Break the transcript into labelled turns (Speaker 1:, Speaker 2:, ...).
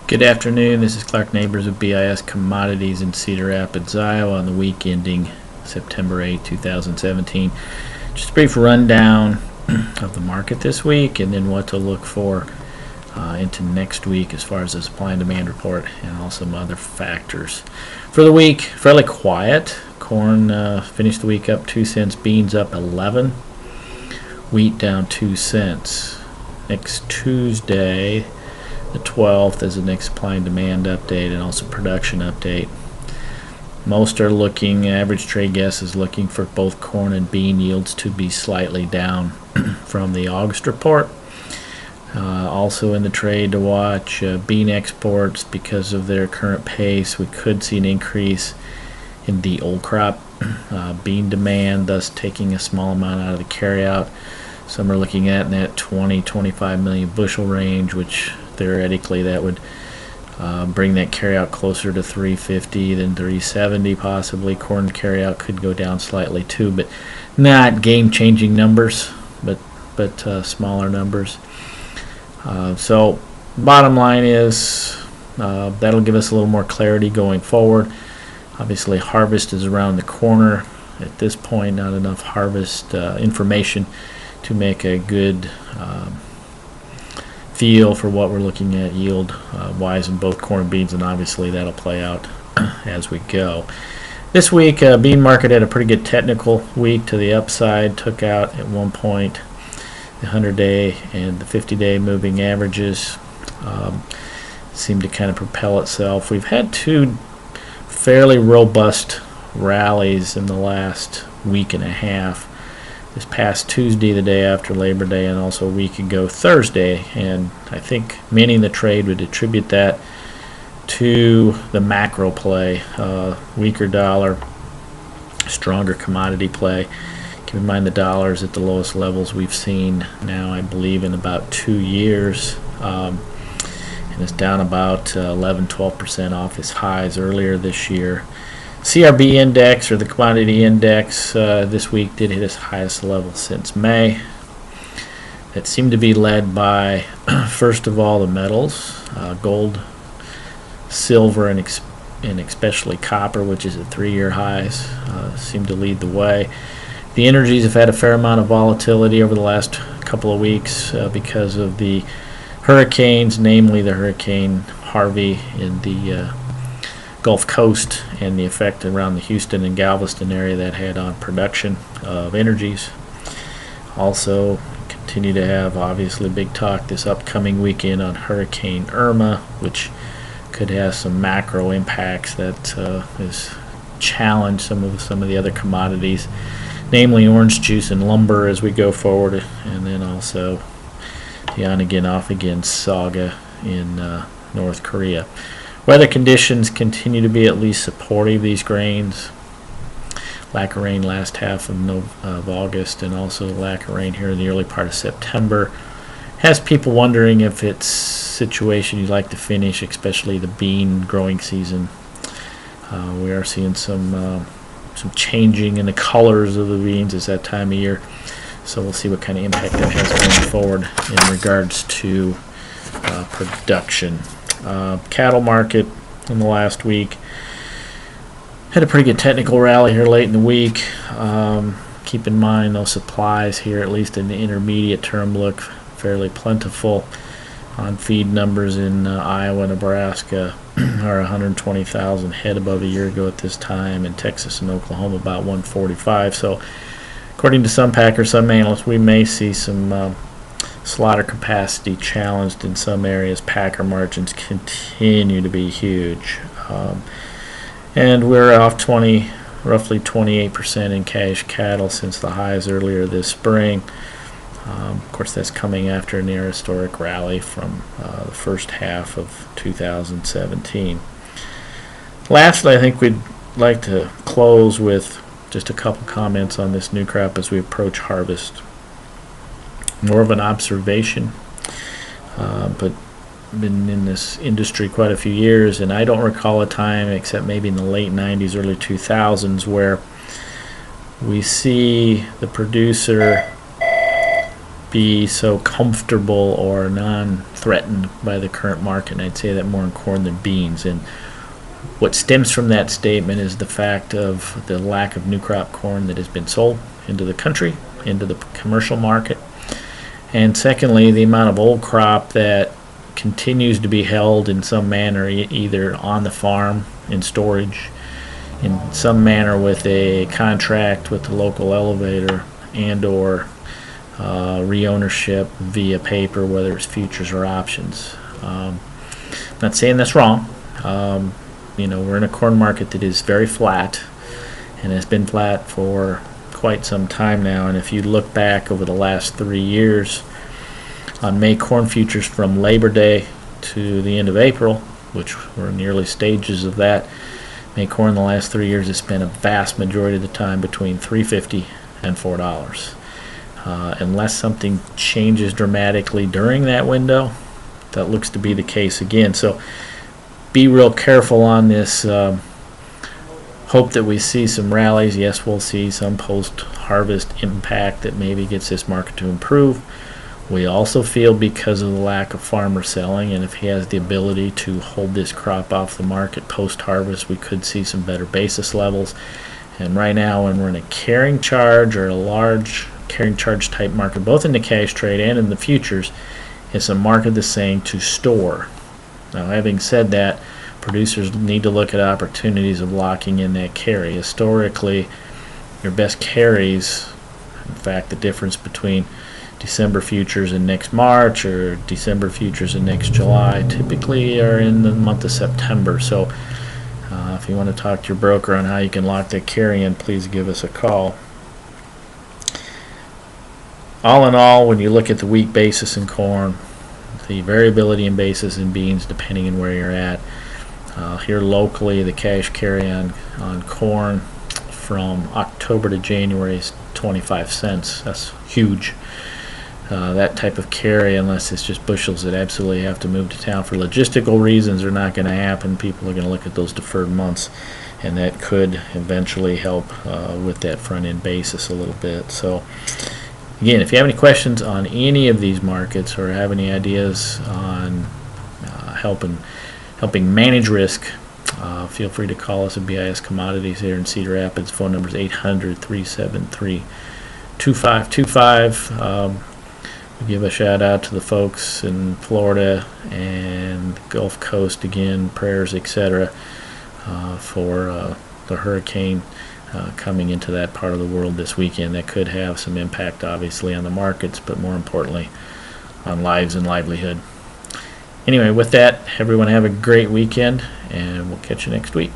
Speaker 1: Good afternoon. This is Clark Neighbors of BIS Commodites in Cedar Rapids, Iowa on the week ending September 8, 2017. Just a brief rundown of the market this week and then what to look for into next week as far as the supply and demand report and also some other factors. For the week, fairly quiet. Corn finished the week up 2 cents, beans up 11, wheat down 2 cents. Next Tuesday, the 12th, is the next supply and demand update and also production update. Most are looking, average trade guess is looking for both corn and bean yields to be slightly down from the August report. Also in the trade to watch, bean exports, because of their current pace, we could see an increase in the old crop bean demand, thus taking a small amount out of the carryout. Some are looking at in that 20-25 million bushel range, which theoretically that would bring that carryout closer to 350 than 370 possibly. Corn carryout could go down slightly too, but not game-changing numbers, but smaller numbers. So bottom line is that'll give us a little more clarity going forward. Obviously harvest is around the corner. At this point, not enough harvest information to make a good feel for what we're looking at yield wise in both corn and beans, and obviously that'll play out as we go. This week, bean market had a pretty good technical week to the upside, took out at one point the 100-day and the 50-day moving averages. Seemed to kind of propel itself. We've had two fairly robust rallies in the last week and a half. This past Tuesday, the day after Labor Day, and also a week ago Thursday, and I think many in the trade would attribute that to the macro play, weaker dollar, stronger commodity play. Keep in mind the dollar is at the lowest levels we've seen now, I believe, in about 2 years, and it's down about 11-12% off its highs earlier this year. CRB index, or the commodity index, this week did hit its highest level since May. That seemed to be led by, first of all, the metals, gold, silver, and especially copper, which is at 3-year highs, seemed to lead the way. The energies have had a fair amount of volatility over the last couple of weeks because of the hurricanes, namely the Hurricane Harvey in the Gulf Coast and the effect around the Houston and Galveston area that had on production of energies. Also continue to have obviously big talk this upcoming weekend on Hurricane Irma, which could have some macro impacts that has challenged some of the other commodities, namely orange juice and lumber as we go forward, and then also the on-again off-again saga in North Korea. Weather conditions continue to be at least supportive of these grains. Lack of rain last half of August, and also lack of rain here in the early part of September, has people wondering if it's a situation you'd like to finish, especially the bean growing season. We are seeing some changing in the colors of the beans as that time of year, so we'll see what kind of impact that has going forward in regards to production. Cattle market in the last week had a pretty good technical rally here late in the week. Keep in mind those supplies here, at least in the intermediate term, look fairly plentiful. On feed numbers in Iowa, Nebraska are 120,000 head above a year ago at this time, and Texas and Oklahoma about 145. So according to some packers, some analysts, we may see some slaughter capacity challenged in some areas. Packer margins continue to be huge, and we're off roughly 28% in cash cattle since the highs earlier this spring. Of course, that's coming after a near historic rally from the first half of 2017. Lastly, I think we'd like to close with just a couple comments on this new crop as we approach harvest. More of an observation, but been in this industry quite a few years, and I don't recall a time, except maybe in the late 90s, early 2000s, where we see the producer be so comfortable or non-threatened by the current market. And I'd say that more in corn than beans. And what stems from that statement is the fact of the lack of new crop corn that has been sold into the country, into the commercial market. And secondly, the amount of old crop that continues to be held in some manner, either on the farm in storage, in some manner with a contract with the local elevator, and or re-ownership via paper, whether it's futures or options. Not saying that's wrong. We're in a corn market that is very flat and has been flat for quite some time now. And if you look back over the last 3 years on May corn futures from Labor Day to the end of April, which we're in the early stages of that, May corn in the last 3 years has spent a vast majority of the time between $3.50 and $4. Unless something changes dramatically during that window, that looks to be the case again. So be real careful on this. Hope that we see some rallies. Yes, we'll see some post-harvest impact that maybe gets this market to improve. We also feel, because of the lack of farmer selling, and if he has the ability to hold this crop off the market post-harvest, we could see some better basis levels. And right now, when we're in a carrying charge or a large carrying charge type market, both in the cash trade and in the futures, it's a market that's saying to store. Now, having said that, producers need to look at opportunities of locking in that carry. Historically, your best carries, in fact, the difference between December futures and next March or December futures and next July typically are in the month of September. So if you want to talk to your broker on how you can lock that carry in, please give us a call. All in all, when you look at the week basis in corn, the variability in basis in beans depending on where you're at, here locally the cash carry on corn from October to January is 25 cents. That's huge. That type of carry, unless it's just bushels that absolutely have to move to town for logistical reasons, are not going to happen. People are going to look at those deferred months, and that could eventually help with that front end basis a little bit. So again, if you have any questions on any of these markets or have any ideas on helping manage risk, feel free to call us at BIS Commodities here in Cedar Rapids. Phone number is 800-373-2525. We give a shout out to the folks in Florida and the Gulf Coast, again, prayers, etc., for the hurricane coming into that part of the world this weekend. That could have some impact, obviously, on the markets, but more importantly, on lives and livelihood. Anyway, with that, everyone have a great weekend, and we'll catch you next week.